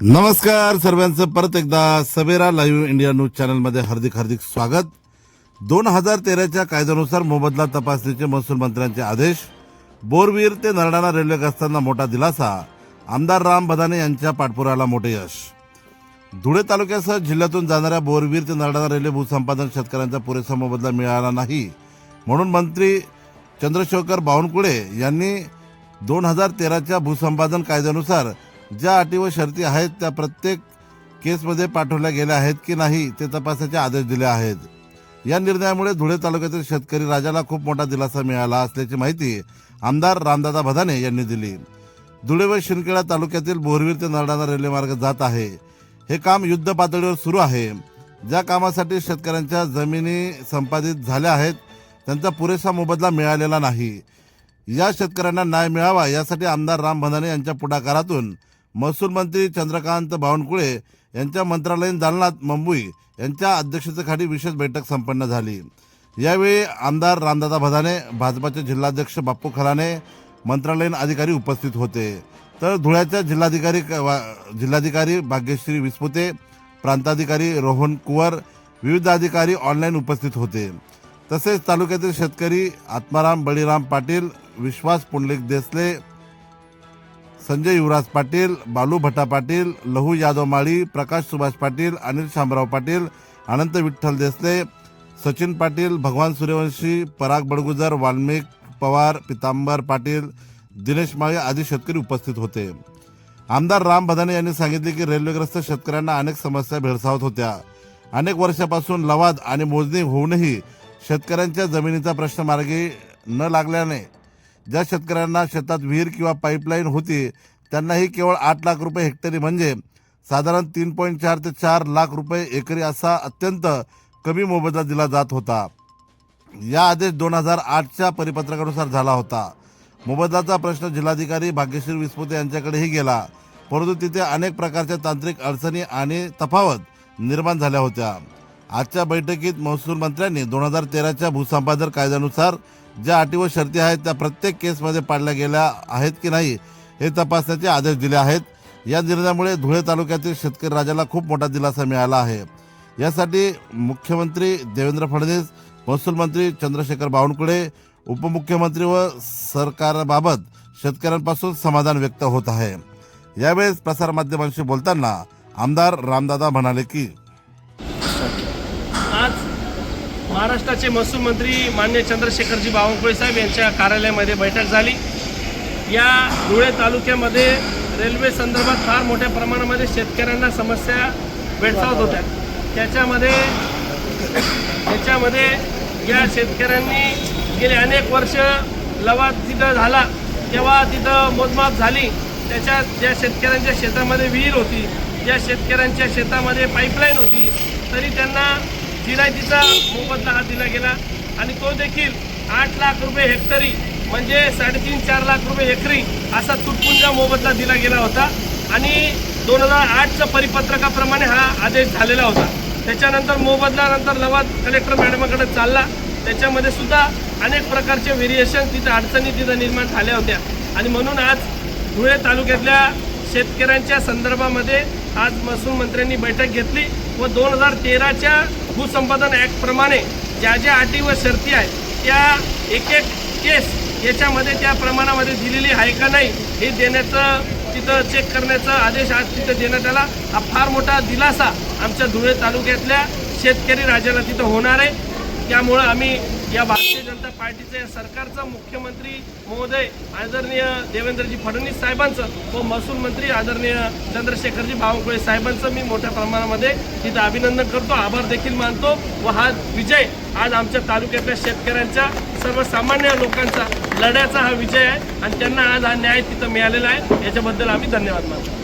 नमस्कार सर्वांचं परत एकदा सवेरा लाईव्ह इंडिया न्यूज चॅनलमध्ये हार्दिक स्वागत। 2013च्या कायद्यानुसार मोबदला तपासणीचे महसूल मंत्र्यांचे आदेश, बोरवीर ते नरडाणा रेल्वे गस्तांना मोठा दिलासा, आमदार राम बदाने यांच्या पाठपुराला मोठे यश। धुळे तालुक्यासह जिल्ह्यातून जाणाऱ्या बोरवीर ते नरडाणा रेल्वे भूसंपादन शेतकऱ्यांचा पुरेसा मोबदला मिळाला नाही, म्हणून मंत्री चंद्रशेखर बावनकुळे यांनी 2013च्या भूसंपादन कायद्यानुसार ज्या अटी व शर्ती आहेत त्या प्रत्येक केसमध्ये पाठवल्या गेल्या आहेत की नाही ते तपासण्याचे आदेश दिले आहेत। या निर्णयामुळे धुळे तालुक्यातील शेतकरी राजाला खूप मोठा दिलासा मिळाला असल्याची माहिती आमदार रामदादा बदाने यांनी दिली। धुळे व शिंदखेडा तालुक्यातील बोरवीर ते नरडाणा रेल्वे मार्ग जात आहे। हे काम युद्ध पातळीवर सुरू आहे। ज्या कामासाठी शेतकऱ्यांच्या जमिनी संपादित झाल्या आहेत त्यांचा पुरेसा मोबदला मिळालेला नाही। या शेतकऱ्यांना न्याय मिळावा यासाठी आमदार राम बदाने यांच्या पुढाकारातून महसूल मंत्री चंद्रकांत बावनकुळे यांच्या मंत्रालयीन दालनात मुंबई यांच्या अध्यक्षतेखाली विशेष बैठक संपन्न झाली। यावेळी आमदार रामदादा बदाने, भाजपाचे जिल्हाध्यक्ष बाप्पू खराने, मंत्रालयीन अधिकारी उपस्थित होते। तर धुळ्याच्या जिल्हाधिकारी भाग्यश्री विस्पुते, प्रांताधिकारी रोहन कुवर, विविध अधिकारी ऑनलाईन उपस्थित होते। तसेच तालुक्यातील शेतकरी आत्माराम बळीराम पाटील, विश्वास पुंडलिक देसले, संजय युवराज पाटील, बालू भट्टा पाटील, लहू यादव माळी, प्रकाश सुभाष पाटील, अनिल शामराव पाटील, अनंत विठ्ठल देसले, सचिन पाटील, भगवान सूर्यवंशी, पराग बडगुजर, वाल्मिक पवार, पितांबर पाटील, दिनेश माळी आदी शेतकरी उपस्थित होते। आमदार राम बदाने यांनी सांगितले की रेल्वेग्रस्त शेतकऱ्यांना अनेक समस्या भेडसावत होत्या। अनेक वर्षापासून लवाद आणि मोजणी होऊनही शेतकऱ्यांच्या जमिनीचा प्रश्न मार्गी न लागल्याने ज्या शेतकऱ्यांना शेतात विहीर किंवा पाईपलाईन होती त्यांनाही केवळ 8 लाख रुपये हेक्टरी म्हणजे साधारण 3.4 ते 4 लाख रुपये एकरी असा अत्यंत कमी मोबदला दिला जात होता। या आदेश 2008च्या परिपत्रकानुसार झाला होता। मोबदलाचा प्रश्न जिल्हाधिकारी भाग्यश्री विस्पुते यांच्याकडेही गेला, परंतु तिथे अनेक प्रकारच्या तांत्रिक अडचणी आणि तफावत निर्माण झाल्या होत्या। आजच्या बैठकीत महसूल मंत्र्यांनी 2013च्या भूसंपादन कायद्यानुसार ज्या अटी व शर्ती आहेत त्या प्रत्येक केसमध्ये पाडल्या गेल्या आहेत की नाही हे तपासण्याचे आदेश दिले आहेत। या निर्णयामुळे धुळे तालुक्यातील शेतकरी राजाला खूप मोठा दिलासा मिळाला आहे। यासाठी मुख्यमंत्री देवेंद्र फडणवीस, महसूल मंत्री चंद्रशेखर बावनकुळे, उपमुख्यमंत्री व सरकारबाबत शेतकऱ्यांपासून समाधान व्यक्त होत आहे। यावेळेस प्रसारमाध्यमांशी बोलताना आमदार रामदादा म्हणाले की आज महाराष्ट्राचे महसूल मंत्री माननीय चंद्रशेखरजी बावनकुळे साहेब यांच्या कार्यालयामध्ये बैठक झाली। या धुळे तालुक्यामध्ये रेल्वे संदर्भात फार मोठ्या प्रमाणामध्ये शेतकऱ्यांना समस्या भेडसावत होत्या। त्याच्यामध्ये या शेतकऱ्यांनी गेले अनेक वर्ष लवाद तिथं झाला तेव्हा तिथं मोजमाप झाली। त्याच्यात ज्या शेतकऱ्यांच्या शेतामध्ये विहीर होती, ज्या शेतकऱ्यांच्या शेतामध्ये पाईपलाईन होती, तरी त्यांना जिरायतीचा मोबदला हा दिला गेला आणि तो देखील 8 लाख रुपये हेक्टरी म्हणजे 3.5-4 लाख रुपये एकरी असा तुटपुंजा मोबदला दिला गेला होता। आणि 2008च्या परिपत्रकाप्रमाणे हा आदेश झालेला होता। त्याच्यानंतर मोबदल्यानंतर लवाद कलेक्टर मॅडमकडे चालला, त्याच्यामध्ये सुद्धा अनेक प्रकारचे व्हेरिएशन तिथं अडचणी तिथं निर्माण झाल्या होत्या। आणि म्हणून आज धुळे तालुक्यातल्या शेतकऱ्यांच्या संदर्भामध्ये आज महसूल मंत्र्यांनी बैठक घेतली व 2013च्या भूसंपादन ॲक्टप्रमाणे ज्या ज्या अटी व शर्ती आहेत त्या एक केस याच्यामध्ये त्या प्रमाणामध्ये दिलेली आहे का नाही हे देण्याचं तिथं चेक करण्याचा आदेश आज तिथं देण्यात आला। हा फार मोठा दिलासा आमच्या धुळे तालुक्यातल्या शेतकरी राजाला तिथं होणार आहे। त्यामुळं आम्ही या भारतीय जनता पार्टीचे सरकारचं, मुख्यमंत्री महोदय आदरणीय देवेंद्रजी फडणवीस साहेबांचं व महसूल मंत्री आदरणीय चंद्रशेखरजी बावनकुळे साहेबांचं मी मोठ्या प्रमाणामध्ये तिथं अभिनंदन करतो, आभार देखील मानतो। व हा विजय आज आमच्या तालुक्यातल्या शेतकऱ्यांच्या, सर्वसामान्य लोकांचा लढ्याचा हा विजय आहे आणि त्यांना आज हा न्याय तिथं मिळालेला आहे। याच्याबद्दल आम्ही धन्यवाद मानतो।